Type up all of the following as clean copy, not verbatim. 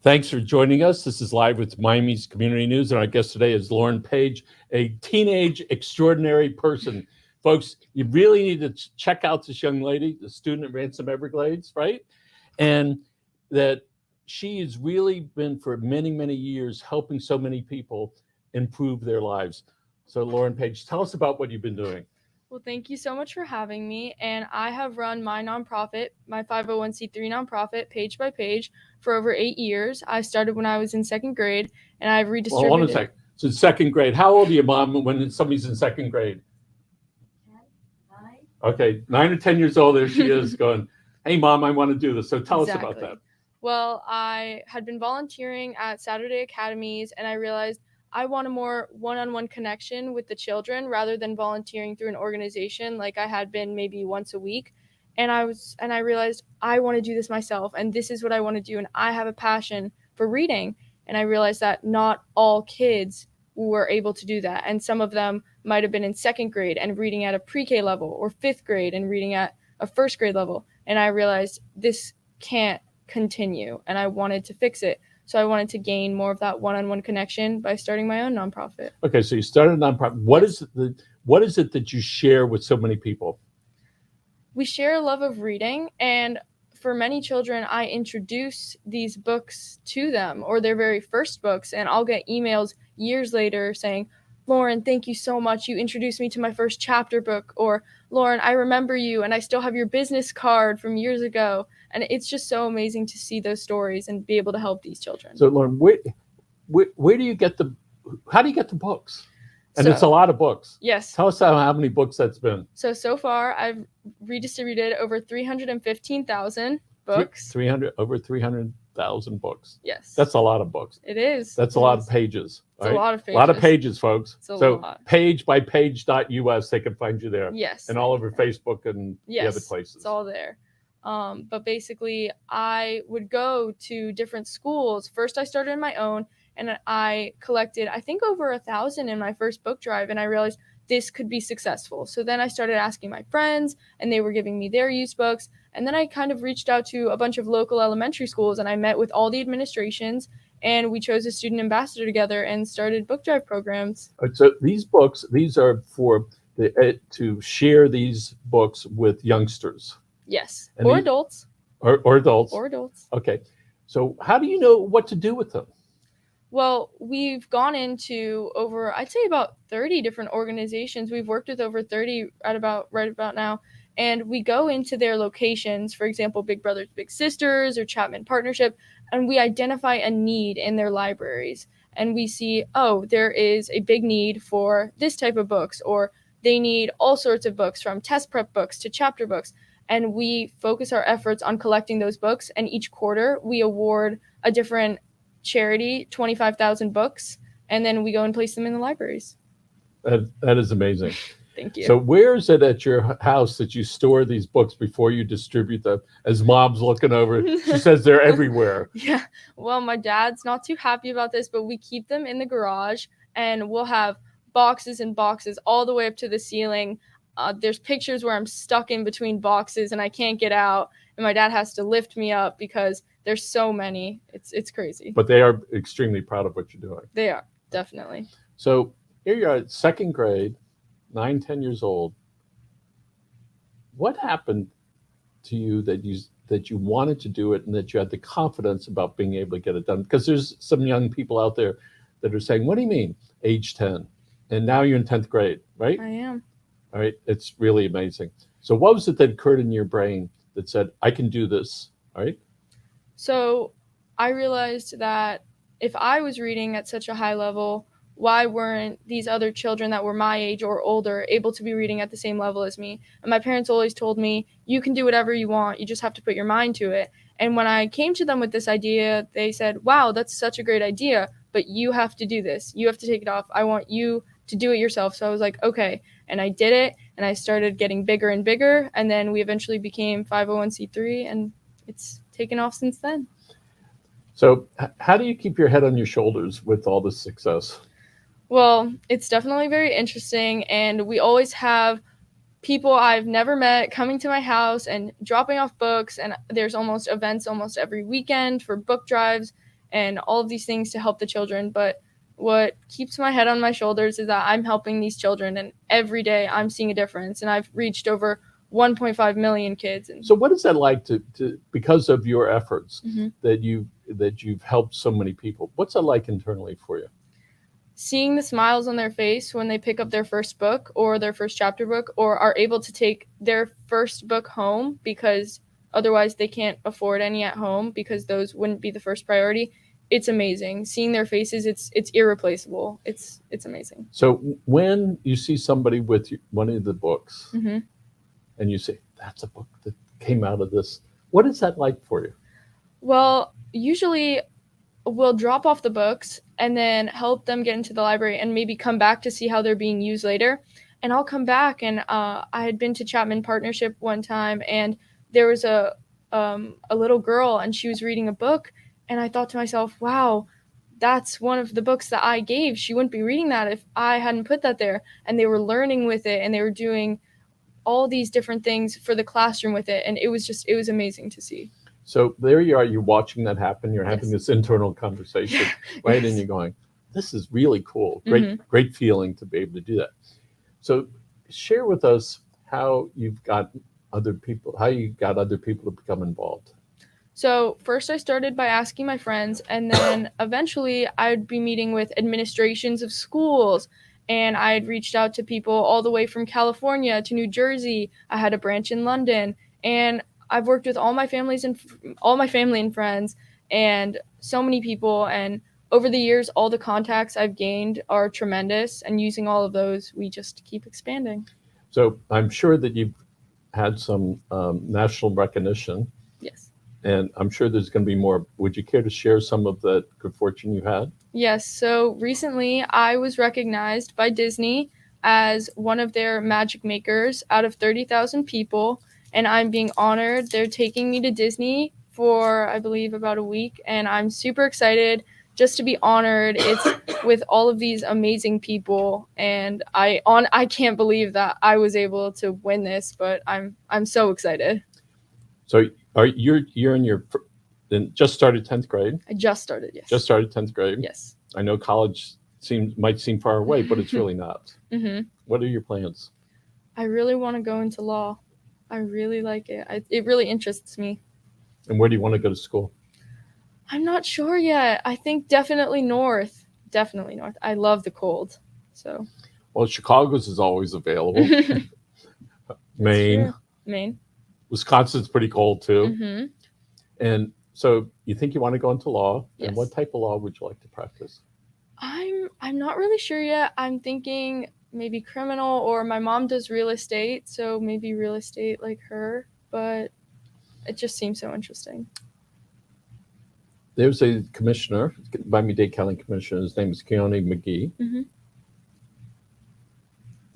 Thanks for joining us. This is Live with Miami's Community News, and our guest today is Lauren Page, a teenage extraordinary person. Folks, you really need to check out this young lady, the student at Ransom Everglades, right? And that she has really been for many, many years helping so many people improve their lives. So Lauren Page, tell us about what you've been doing. Well, thank you so much for having me. And I have run my nonprofit, my 501c3 nonprofit, Page by Page, for over 8 years. I started when I was in second grade, and I've redistributed. Hold on a second. So second grade. How old are you, Mom, when somebody's in second grade? 9. Okay, 9 or 10 years old. There she is going, hey, Mom, I want to do this. So tell us about that. Well, I had been volunteering at Saturday academies, and I realized I want a more one-on-one connection with the children rather than volunteering through an organization like I had been maybe once a week. And I realized I want to do this myself, and this is what I want to do, and I have a passion for reading. And I realized that not all kids were able to do that, and some of them might have been in second grade and reading at a pre-K level, or fifth grade and reading at a first grade level. And I realized this can't continue, and I wanted to fix it. So I wanted to gain more of that one-on-one connection by starting my own nonprofit. Okay, so you started a nonprofit. What is it that you share with so many people? We share a love of reading, and for many children, I introduce these books to them, or their very first books, and I'll get emails years later saying, Lauren, thank you so much. You introduced me to my first chapter book. Or, Lauren, I remember you, and I still have your business card from years ago. And it's just so amazing to see those stories and be able to help these children. So, Lauren, where do you get how do you get the books? And it's a lot of books. Yes. Tell us how many books that's been. So far, I've redistributed over 315,000 books. Over 300,000 books. Yes. That's a lot of books. It is. That's a lot of pages. It's a lot of pages. A lot of pages, folks. It's a lot. pagebypage.us, they can find you there. Yes. And all over Facebook and the other places. It's all there. But basically, I would go to different schools. First, I started in my own, and I collected, I think, over 1,000 in my first book drive, and I realized this could be successful. So then I started asking my friends, and they were giving me their used books. And then I kind of reached out to a bunch of local elementary schools, and I met with all the administrations, and we chose a student ambassador together and started book drive programs. So these books, these are for to share these books with youngsters. Yes, or adults. Or adults. Or adults. Okay. So how do you know what to do with them? Well, we've gone into over, I'd say about 30 different organizations. We've worked with over 30 right about now. And we go into their locations, for example, Big Brothers Big Sisters or Chapman Partnership, and we identify a need in their libraries. And we see, oh, there is a big need for this type of books, or they need all sorts of books, from test prep books to chapter books. And we focus our efforts on collecting those books. And each quarter, we award a different charity 25,000 books, and then we go and place them in the libraries. That is amazing. Thank you. So where is it at your house that you store these books before you distribute them? As Mom's looking over, she says they're everywhere. Yeah. Well, my dad's not too happy about this, but we keep them in the garage, and we'll have boxes and boxes all the way up to the ceiling. There's pictures where I'm stuck in between boxes and I can't get out, and my dad has to lift me up because there's so many. It's crazy. But they are extremely proud of what you're doing. They are, definitely. So here you are at second grade, 9, 10 years old. What happened to you that you wanted to do it and that you had the confidence about being able to get it done? Because there's some young people out there that are saying, what do you mean, age 10? And now you're in 10th grade, right? I am. All right. It's really amazing. So what was it that occurred in your brain that said, I can do this? All right. So I realized that if I was reading at such a high level, why weren't these other children that were my age or older able to be reading at the same level as me? And my parents always told me, you can do whatever you want. You just have to put your mind to it. And when I came to them with this idea, they said, wow, that's such a great idea, but you have to do this. You have to take it off. I want you to do it yourself. So I was like, okay. And I did it, and I started getting bigger and bigger. And then we eventually became 501c3, and it's taken off since then. So how do you keep your head on your shoulders with all this success? Well, it's definitely very interesting, and we always have people I've never met coming to my house and dropping off books, and there's almost events almost every weekend for book drives, and all of these things to help the children. But what keeps my head on my shoulders is that I'm helping these children, and every day I'm seeing a difference, and I've reached over 1.5 million kids. And So what is that like to because of your efforts Mhm. that you've helped so many people? What's that like internally for you? Seeing the smiles on their face when they pick up their first book or their first chapter book, or are able to take their first book home because otherwise they can't afford any at home because those wouldn't be the first priority. It's amazing. Seeing their faces, it's irreplaceable. It's amazing. So when you see somebody with one of the books hmm and you say, that's a book that came out of this, what is that like for you? Well, usually we'll drop off the books and then help them get into the library and maybe come back to see how they're being used later. And I'll come back, and I had been to Chapman Partnership one time, and there was a little girl, and she was reading a book, and I thought to myself, wow, that's one of the books that I gave. She wouldn't be reading that if I hadn't put that there. And they were learning with it, and they were doing all these different things for the classroom with it, and it was amazing to see. So there you are, you're watching that happen, you're having Yes. this internal conversation, right? Yes. And you're going, this is really cool. Mhm. Great feeling to be able to do that. So share with us how you got other people to become involved. So first I started by asking my friends, and then eventually I'd be meeting with administrations of schools, and I had reached out to people all the way from California to New Jersey. I had a branch in London, and I've worked with all my family and friends, and so many people. And over the years, all the contacts I've gained are tremendous, and using all of those, we just keep expanding. So I'm sure that you've had some national recognition, Yes. and I'm sure there's going to be more. Would you care to share some of the good fortune you had? Yes, so recently I was recognized by Disney as one of their magic makers out of 30,000 people, and I'm being honored. They're taking me to Disney for, I believe, about a week, and I'm super excited just to be honored. It's with all of these amazing people, and I can't believe that I was able to win this, but I'm so excited. So you're in your just started 10th grade. I just started, yes. Just started 10th grade. Yes. I know college might seem far away, but it's really not. hmm What are your plans? I really want to go into law. I really like it. It really interests me. And where do you want to go to school? I'm not sure yet. I think definitely north. Definitely north. I love the cold. So. Well, Chicago's is always available. Maine. Maine. Wisconsin's pretty cold too. hmm And so you think you want to go into law? Yes. And what type of law would you like to practice? I'm not really sure yet. I'm thinking maybe criminal, or my mom does real estate, so maybe real estate like her, but it just seems so interesting. There's a commissioner, Miami-Dade County Commissioner. His name is Keone McGee. hmm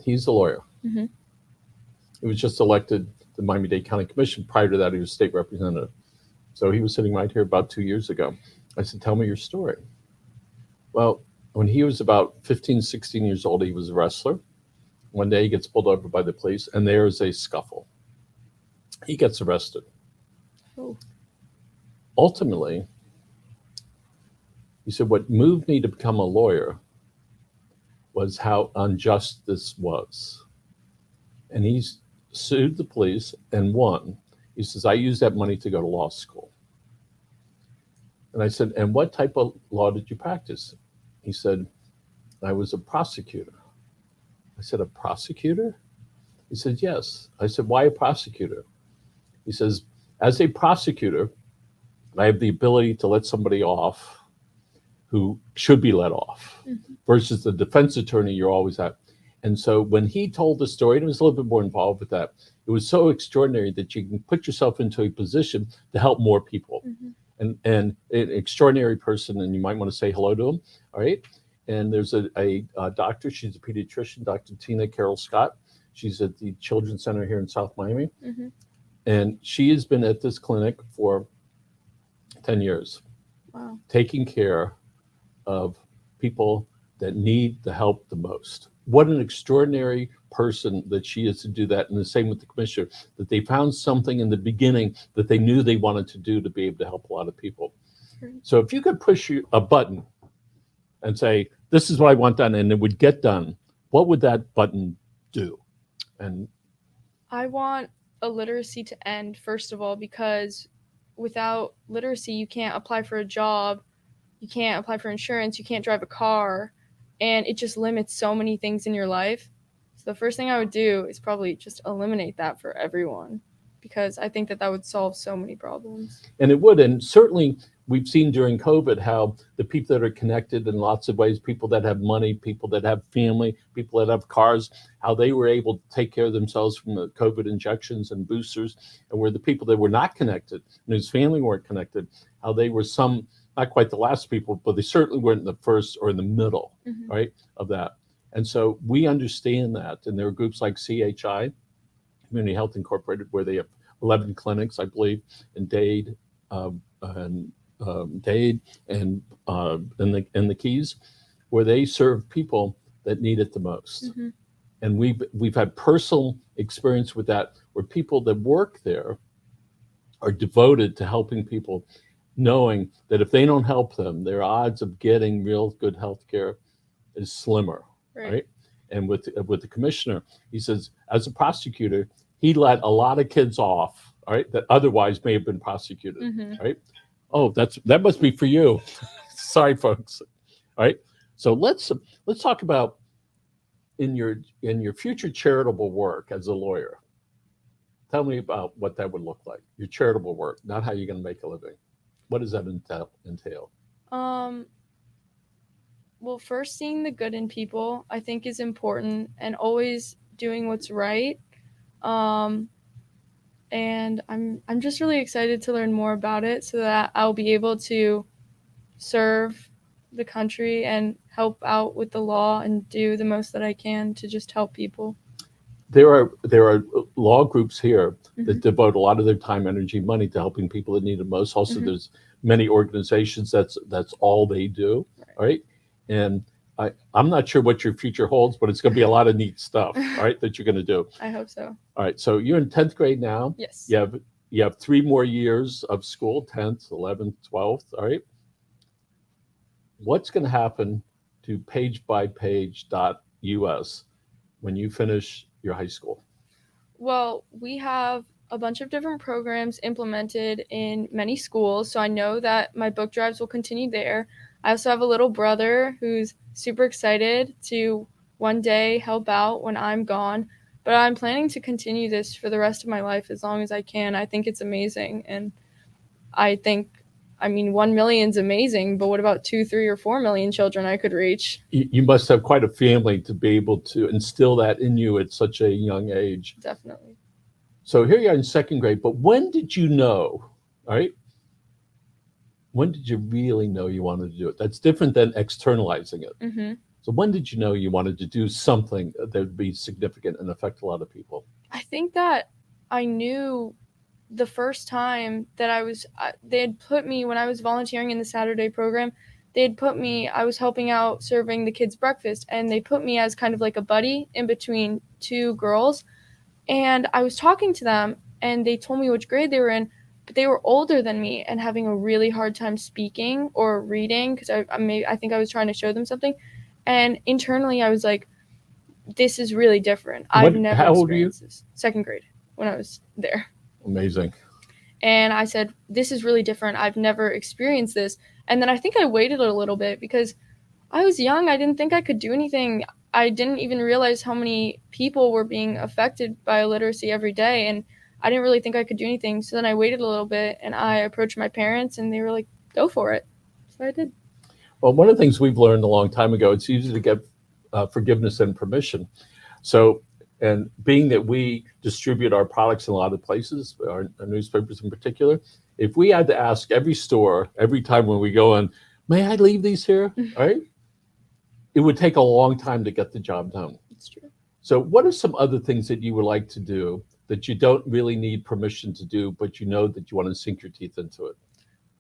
He's a lawyer. hmm He was just elected to the Miami-Dade County Commission. Prior to that, he was state representative. So he was sitting right here about 2 years ago. I said, tell me your story. Well, when he was about 15, 16 years old, he was a wrestler. One day he gets pulled over by the police, and there is a scuffle. He gets arrested. Oh. Ultimately, he said, what moved me to become a lawyer was how unjust this was. And he sued the police and won. He says, I used that money to go to law school. And I said, and what type of law did you practice? He said, I was a prosecutor. I said, a prosecutor? He said, yes. I said, why a prosecutor? He says, as a prosecutor, I have the ability to let somebody off who should be let off, versus the defense attorney you're always at. And so when he told the story, and he was a little bit more involved with that, it was so extraordinary that you can put yourself into a position to help more people. And an extraordinary person, and you might want to say hello to him, all right? And there's a doctor, she's a pediatrician, Dr. Tina Carroll Scott. She's at the Children's Center here in South Miami. And she has been at this clinic for 10 years. Wow. Taking care of people that need the help the most. What an extraordinary person that she is to do that. And the same with the commissioner, that they found something in the beginning that they knew they wanted to do to be able to help a lot of people. Right. So if you could push a button and say, this is what I want done, and it would get done, what would that button do? And I want illiteracy to end, first of all, because without literacy, you can't apply for a job, you can't apply for insurance, you can't drive a car, and it just limits so many things in your life. So the first thing I would do is probably just eliminate that for everyone, because I think that would solve so many problems. And it would. And certainly we've seen during COVID how the people that are connected in lots of ways, people that have money, people that have family, people that have cars, how they were able to take care of themselves from the COVID injections and boosters, and where the people that were not connected and whose family weren't connected, how they were not quite the last people, but they certainly weren't in the first or in the middle, right, of that. And so we understand that. And there are groups like CHI, Community Health Incorporated, where they have 11 clinics, I believe, in Dade and the Keys, where they serve people that need it the most. And we've had personal experience with that, where people that work there are devoted to helping people, knowing that if they don't help them, their odds of getting real good health care is slimmer, right? And with the commissioner, he says, as a prosecutor, he let a lot of kids off, all right, that otherwise may have been prosecuted, right? Oh, that must be for you. Sorry, folks. All right. So let's talk about in your future charitable work as a lawyer. Tell me about what that would look like. Your charitable work, not how you're going to make a living. What does that entail? Well, first, seeing the good in people, I think, is important, and always doing what's right. And I'm just really excited to learn more about it, so that I'll be able to serve the country and help out with the law and do the most that I can to just help people. There are law groups here that devote a lot of their time, energy, money to helping people that need it most. Also, there's many organizations that's all they do, right? And I'm not sure what your future holds, but it's going to be a lot of neat stuff, all right, that you're going to do. I hope so. All right, so you're in 10th grade now. Yes. You have 3 more years of school, 10th, 11th, 12th, all right? What's going to happen to pagebypage.us when you finish your high school? Well, we have a bunch of different programs implemented in many schools, so I know that my book drives will continue there. I also have a little brother who's super excited to one day help out when I'm gone, but I'm planning to continue this for the rest of my life as long as I can. I think it's amazing, and I mean, 1 million's amazing, but what about 2, 3, or 4 million children I could reach? You must have quite a family to be able to instill that in you at such a young age. Definitely. So here you are in 2nd grade, but when did you know, all right? When did you really know you wanted to do it? That's different than externalizing it. So when did you know you wanted to do something that would be significant and affect a lot of people? I think that I knew the first time that they had put me, when I was volunteering in the Saturday program, I was helping out serving the kids breakfast, and they put me as kind of like a buddy in between 2 girls. And I was talking to them, and they told me which grade they were in, but they were older than me and having a really hard time speaking or reading, because I think I was trying to show them something. And internally, I was like, this is really different. I've never experienced this. 2nd grade, when I was there. Amazing. And I said, this is really different. I've never experienced this. And then I think I waited a little bit because I was young. I didn't think I could do anything. I didn't even realize how many people were being affected by illiteracy every day. And I didn't really think I could do anything. So then I waited a little bit, and I approached my parents, and they were like, go for it. So I did. Well, one of the things we've learned a long time ago, it's easy to get forgiveness and permission. So, and being that we distribute our products in a lot of places, our newspapers in particular, if we had to ask every store, every time when we go in, may I leave these here, right? It would take a long time to get the job done. It's true. So what are some other things that you would like to do that you don't really need permission to do, but you know that you want to sink your teeth into it?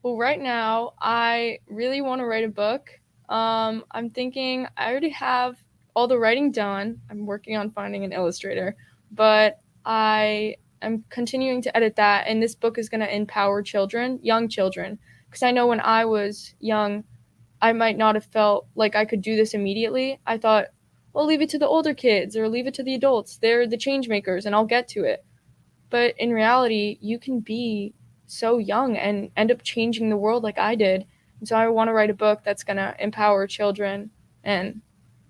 Well, right now, I really want to write a book. I'm thinking I already have all the writing done. I'm working on finding an illustrator, but I am continuing to edit that, and this book is going to empower children, young children, Because I know when I was young, I might not have felt like I could do this immediately. I thought, well, leave it to the older kids or leave it to the adults. They're the change makers and I'll get to it. But in reality, you can be so young and end up changing the world like I did. And so I want to write a book that's going to empower children, and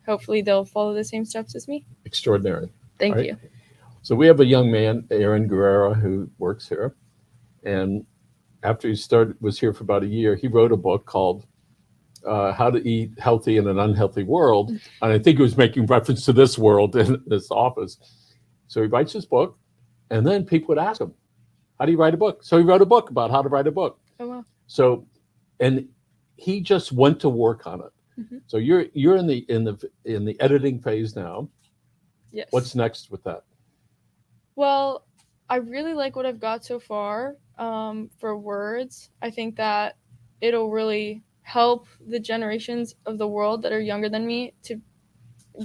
hopefully they'll follow the same steps as me. Extraordinary. Thank Right. you. So we have a young man, Aaron Guerrero, who works here. And after he was here for about a year, he wrote a book called How to Eat Healthy in an Unhealthy World. And I think he was making reference to this world in this office. So he writes his book, and then people would ask him, how do you write a book? So he wrote a book about how to write a book. Oh, wow. So, and he just went to work on it. So you're in the editing phase now. Yes. What's next with that? Well, I really like what I've got so far for words. I think that it'll really help the generations of the world that are younger than me to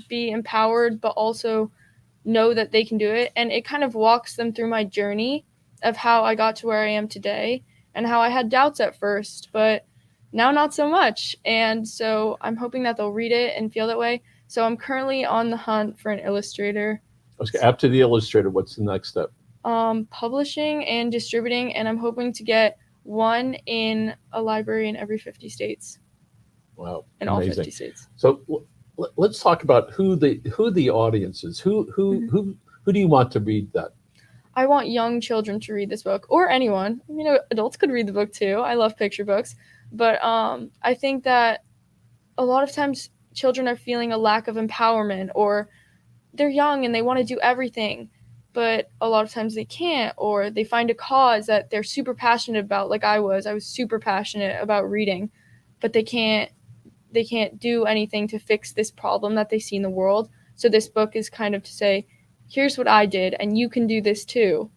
be empowered, but also know that they can do it. And it kind of walks them through my journey of how I got to where I am today and how I had doubts at first, but now not so much. And so I'm hoping that they'll read it and feel that way. So I'm currently on the hunt for an illustrator. Okay, after the illustrator, what's the next step? Publishing and distributing, and I'm hoping to get one in a library in every 50 states. Wow, in amazing. All 50 states. So let's talk about who the audience is. Who do you want to read that? I want young children to read this book, or anyone. Adults could read the book too. I love picture books, but I think that a lot of times children are feeling a lack of empowerment, or they're young and they want to do everything, but a lot of times they can't, or they find a cause that they're super passionate about, like I was super passionate about reading, but they can't do anything to fix this problem that they see in the world. So this book is kind of to say, here's what I did, and you can do this too,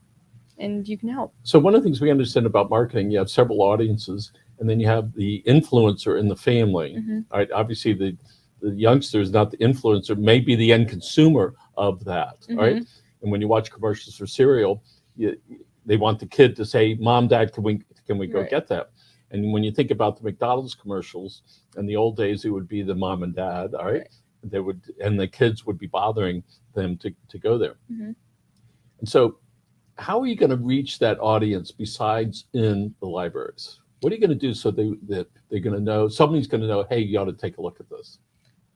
and you can help. So one of the things we understand about marketing, you have several audiences, and then you have the influencer in the family. Right? Obviously, the youngster is not the influencer, maybe the end consumer of that. Right? And when you watch commercials for cereal, they want the kid to say, "Mom, Dad, can we go get that?" And when you think about the McDonald's commercials, in the old days, it would be the mom and dad, all right? They would, and the kids would be bothering them to go there. And so how are you going to reach that audience besides in the libraries? What are you going to do so that they're going to know, somebody's going to know, hey, you ought to take a look at this?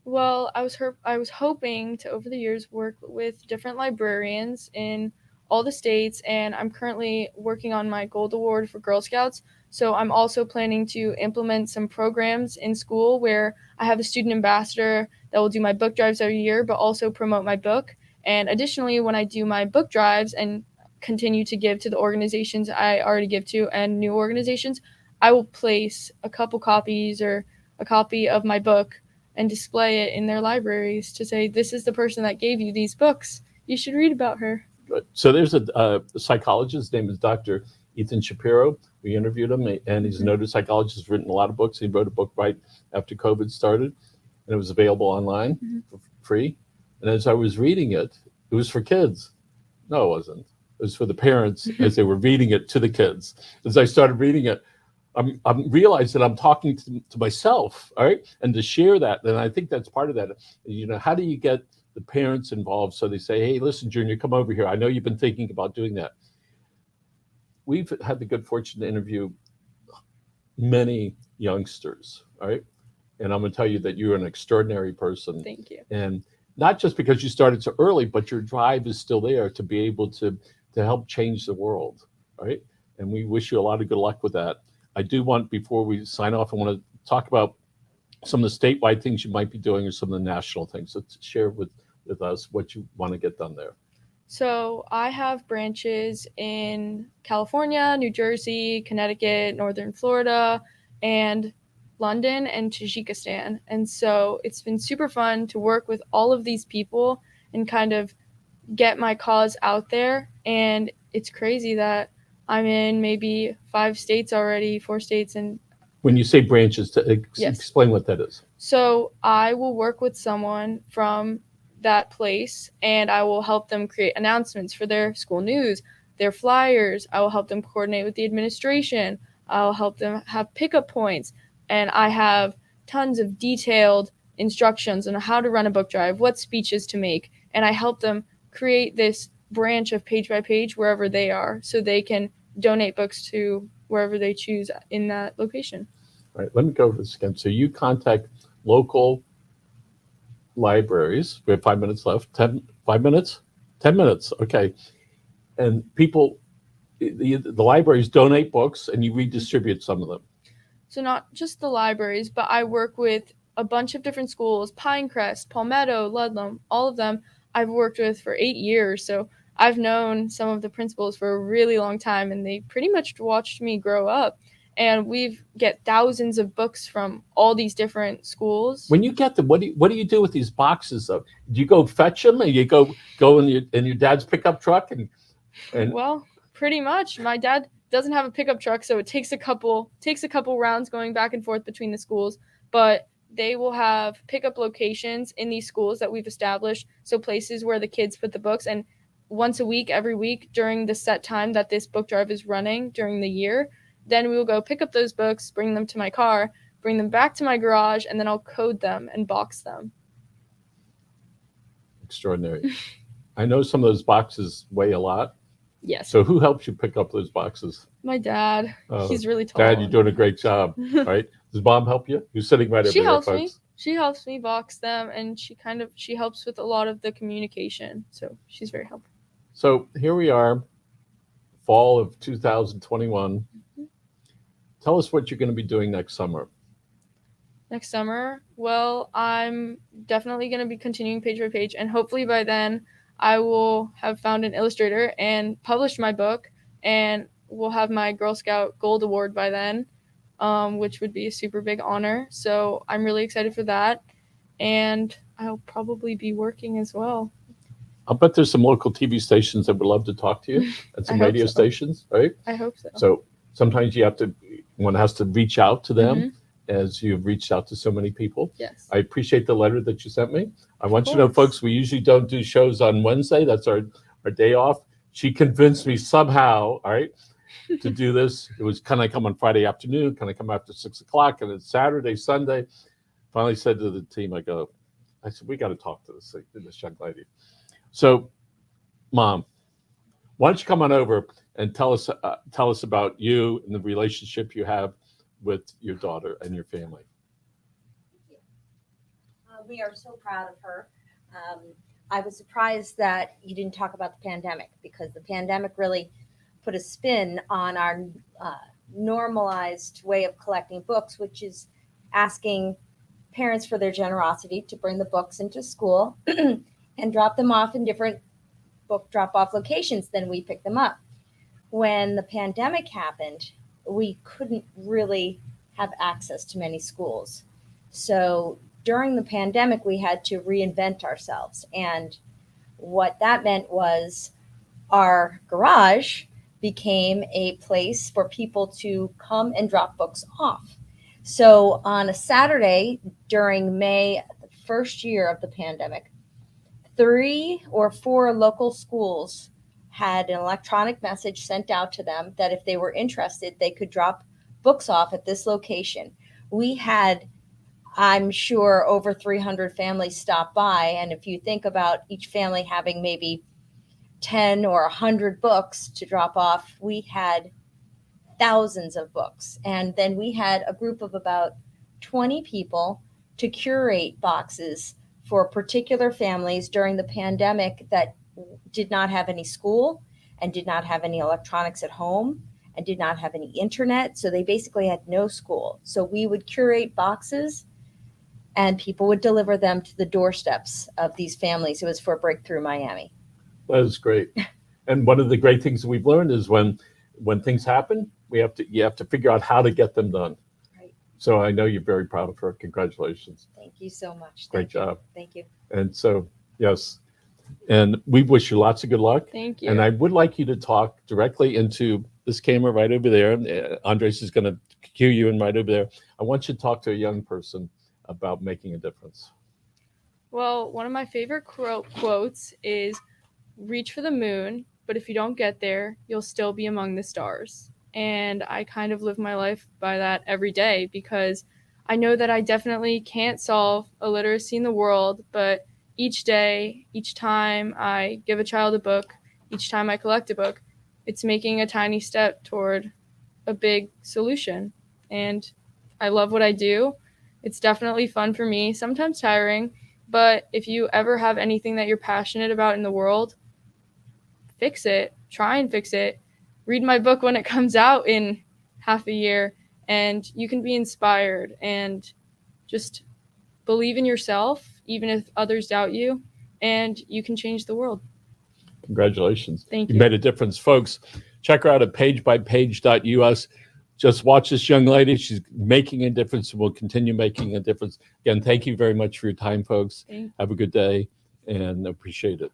Well, I was hoping to, over the years, work with different librarians in all the states, and I'm currently working on my Gold Award for Girl Scouts. So I'm also planning to implement some programs in school where I have a student ambassador that will do my book drives every year, but also promote my book. And additionally, when I do my book drives and continue to give to the organizations I already give to and new organizations, I will place a couple copies or a copy of my book and display it in their libraries to say, this is the person that gave you these books. You should read about her. So there's a psychologist. His name is Dr. Ethan Shapiro. We interviewed him, and he's a noted psychologist, written a lot of books. He wrote a book right after COVID started, and it was available online for free. And as I was reading it, it was for kids. No, it wasn't. It was for the parents as they were reading it to the kids. As I started reading it, I'm realized that I'm talking to myself, all right? And to share that, and I think that's part of that. How do you get the parents involved so they say, hey, listen, Junior, come over here. I know you've been thinking about doing that. We've had the good fortune to interview many youngsters, all right? And I'm going to tell you that you're an extraordinary person. Thank you. And not just because you started so early, but your drive is still there to be able to help change the world, all right? And we wish you a lot of good luck with that. I do want, before we sign off, I want to talk about some of the statewide things you might be doing or some of the national things. So share with us what you want to get done there. So I have branches in California, New Jersey, Connecticut, Northern Florida, and London and Tajikistan. And so it's been super fun to work with all of these people and kind of get my cause out there. And it's crazy that I'm in maybe 5 states already, 4 states. And when you say branches, explain what that is. So I will work with someone from that place, and I will help them create announcements for their school news, their flyers. I will help them coordinate with the administration. I'll help them have pickup points, and I have tons of detailed instructions on how to run a book drive, what speeches to make, and I help them create this branch of Page by Page wherever they are so they can donate books to wherever they choose in that location. All right, let me go over this again. So you contact local libraries. We have 5 minutes left. 5 minutes? 10 minutes. Okay. And people, the libraries donate books and you redistribute some of them. So not just the libraries, but I work with a bunch of different schools, Pinecrest, Palmetto, Ludlam, all of them I've worked with for 8 years. So I've known some of the principals for a really long time, and they pretty much watched me grow up. And we've get thousands of books from all these different schools. When you get them, what do you do with these boxes? Though, do you go fetch them, and you go in your dad's pickup truck and Well, pretty much. My dad doesn't have a pickup truck, so it takes a couple rounds going back and forth between the schools. But they will have pickup locations in these schools that we've established, so places where the kids put the books. And once a week, every week during the set time that this book drive is running during the year, then we will go pick up those books, bring them to my car, bring them back to my garage, and then I'll code them and box them. Extraordinary. I know some of those boxes weigh a lot. Yes. So who helps you pick up those boxes? My dad. Oh, He's really tall. Dad, you're doing a great job. All right. Does Mom help you? Who's sitting right over She there, helps folks? me. She helps me box them, and she helps with a lot of the communication. So she's very helpful. So here we are, fall of 2021. Mm-hmm. Tell us what you're going to be doing next summer. Next summer, well, I'm definitely going to be continuing Page by Page, and hopefully by then I will have found an illustrator and published my book, and we'll have my Girl Scout Gold Award by then, which would be a super big honor. So I'm really excited for that, and I'll probably be working as well. I'll bet there's some local TV stations that would love to talk to you, and some I hope radio so. stations, right? I hope so. So sometimes one has to reach out to them, Mhm. as you've reached out to so many people. Yes. I appreciate the letter that you sent me. I want you to know, course. folks, we usually don't do shows on Wednesday. That's our day off. She convinced me somehow, all right, to do this. It was, can I come on Friday afternoon? Can I come after 6 o'clock? And it's Saturday, Sunday. Finally said to the team, I said, we got to talk to this young lady. So, Mom, why don't you come on over and tell us about you and the relationship you have with your daughter and your family. We are so proud of her. I was surprised that you didn't talk about the pandemic, because the pandemic really put a spin on our normalized way of collecting books, which is asking parents for their generosity to bring the books into school and drop them off in different book drop-off locations. Then we pick them up. When the pandemic happened, we couldn't really have access to many schools. So during the pandemic, we had to reinvent ourselves. And what that meant was our garage became a place for people to come and drop books off. So on a Saturday during May, the first year of the pandemic, 3 or 4 local schools had an electronic message sent out to them that if they were interested, they could drop books off at this location. We had, I'm sure, over 300 families stop by. And if you think about each family having maybe 10 or 100 books to drop off, we had thousands of books. And then we had a group of about 20 people to curate boxes for particular families during the pandemic that did not have any school and did not have any electronics at home and did not have any internet. So they basically had no school. So we would curate boxes and people would deliver them to the doorsteps of these families. It was for Breakthrough Miami. That is great. And one of the great things that we've learned is when things happen, you have to figure out how to get them done. Right. So I know you're very proud of her. Congratulations. Thank you so much. Great job. Thank you. And so, yes. And we wish you lots of good luck. Thank you. And I would like you to talk directly into this camera right over there. Andres is going to cue you in right over there. I want you to talk to a young person about making a difference. Well, one of my favorite quotes is, reach for the moon, but if you don't get there, you'll still be among the stars. And I kind of live my life by that every day because I know that I definitely can't solve illiteracy in the world, but each day, each time I give a child a book, each time I collect a book, it's making a tiny step toward a big solution. And I love what I do. It's definitely fun for me, sometimes tiring, but if you ever have anything that you're passionate about in the world, fix it, try and fix it. Read my book when it comes out in half a year, and you can be inspired and just believe in yourself, even if others doubt you, and you can change the world. Congratulations. Thank You you. made a difference. Folks, check her out at pagebypage.us. Just watch this young lady. She's making a difference and will continue making a difference. Again, thank you very much for your time, folks. Thank you. Have a good day and appreciate it.